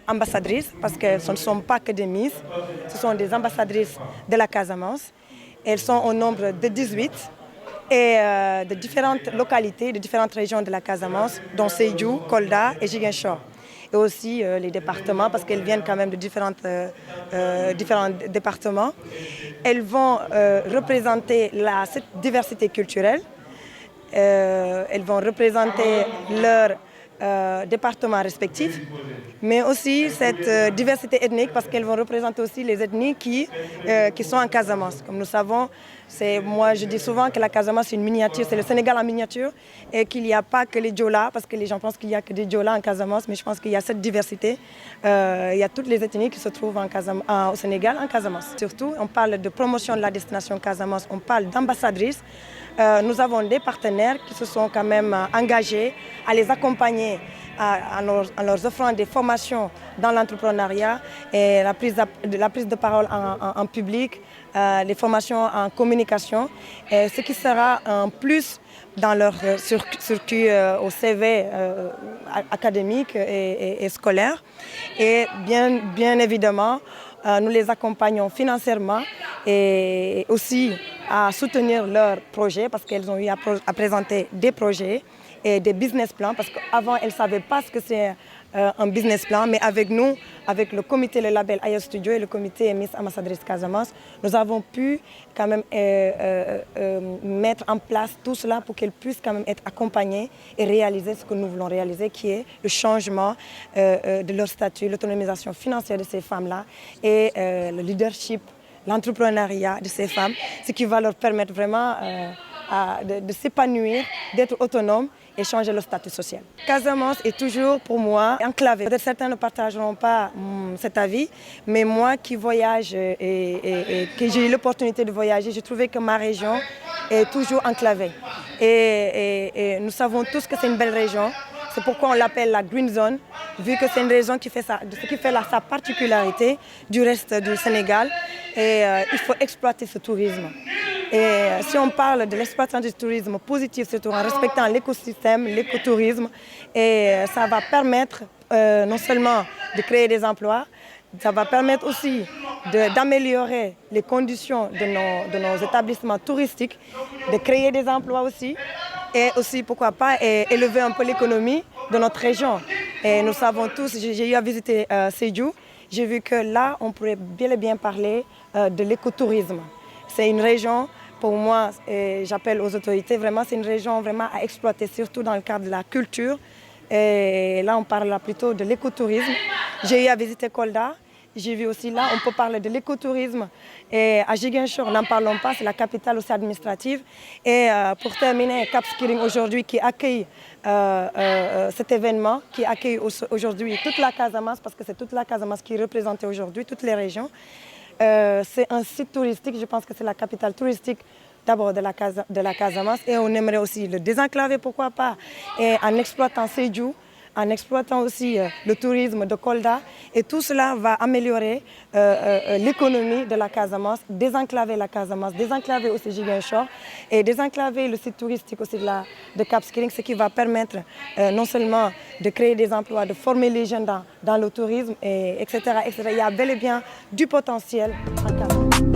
ambassadrices, parce que ce ne sont pas que des Miss, ce sont des ambassadrices de la Casamance. Elles sont au nombre de 18 et de différentes localités, de différentes régions de la Casamance, dont Sédhiou, Kolda et Ziguinchor. Et aussi les départements, parce qu'elles viennent quand même de différents départements. Elles vont représenter cette diversité culturelle. Elles vont représenter leur département respectif, mais aussi cette diversité ethnique, parce qu'elles vont représenter aussi les ethnies qui sont en Casamance. Comme nous savons, moi je dis souvent que la Casamance c'est une miniature, c'est le Sénégal en miniature, et qu'il n'y a pas que les Diola, parce que les gens pensent qu'il n'y a que des Diola en Casamance, mais je pense qu'il y a cette diversité. Il y a toutes les ethnies qui se trouvent au Sénégal en Casamance. Surtout, on parle de promotion de la destination Casamance, on parle d'ambassadrices. Nous avons des partenaires qui se sont quand même engagés à les accompagner en leur offrant des formations dans l'entrepreneuriat et la prise de parole en public, les formations en communication, ce qui sera un plus dans leur circuit au CV académique et scolaire. Et bien évidemment, nous les accompagnons financièrement et aussi à soutenir leurs projets, parce qu'elles ont eu à présenter des projets et des business plans, parce qu'avant elles ne savaient pas ce que c'est un business plan, mais avec nous, avec le comité, le label Aya Studio et le comité Miss Ambassadrice Casamance, nous avons pu quand même mettre en place tout cela pour qu'elles puissent quand même être accompagnées et réaliser ce que nous voulons réaliser, qui est le changement de leur statut, l'autonomisation financière de ces femmes-là et le leadership, l'entrepreneuriat de ces femmes, ce qui va leur permettre vraiment de s'épanouir, d'être autonomes et changer leur statut social. Casamance est toujours pour moi enclavée. Peut-être certains ne partageront pas cet avis, mais moi qui voyage et que j'ai eu l'opportunité de voyager, j'ai trouvé que ma région est toujours enclavée. Et nous savons tous que c'est une belle région. C'est pourquoi on l'appelle la Green Zone, vu que c'est une région qui fait sa particularité du reste du Sénégal. Et il faut exploiter ce tourisme. Et si on parle de l'exploitation du tourisme positif, surtout en respectant l'écosystème, l'écotourisme, et ça va permettre non seulement de créer des emplois, ça va permettre aussi d'améliorer les conditions de nos établissements touristiques, de créer des emplois aussi, et aussi, pourquoi pas, élever un peu l'économie de notre région. Et nous savons tous, j'ai eu à visiter Sédhiou, j'ai vu que là, on pourrait bien et bien parler de l'écotourisme. C'est une région, pour moi, j'appelle aux autorités, vraiment, c'est une région vraiment à exploiter, surtout dans le cadre de la culture. Et là, on parle plutôt de l'écotourisme. J'ai eu à visiter Kolda. J'ai vu aussi là, on peut parler de l'écotourisme. Et à Ziguinchor, n'en parlons pas, c'est la capitale aussi administrative. Et pour terminer, Cap Skirring aujourd'hui qui accueille cet événement, qui accueille aujourd'hui toute la Casamance, parce que c'est toute la Casamance qui est représentée aujourd'hui, toutes les régions. C'est un site touristique, je pense que c'est la capitale touristique d'abord de la Casamance. Et on aimerait aussi le désenclaver, pourquoi pas, et en exploitant Sédhiou, en exploitant aussi le tourisme de Kolda. Et tout cela va améliorer l'économie de la Casamance, désenclaver la Casamance, désenclaver aussi Ziguinchor et désenclaver le site touristique aussi de Cap Skirring, ce qui va permettre non seulement de créer des emplois, de former les jeunes dans le tourisme, etc., etc. Il y a bel et bien du potentiel en Casamance.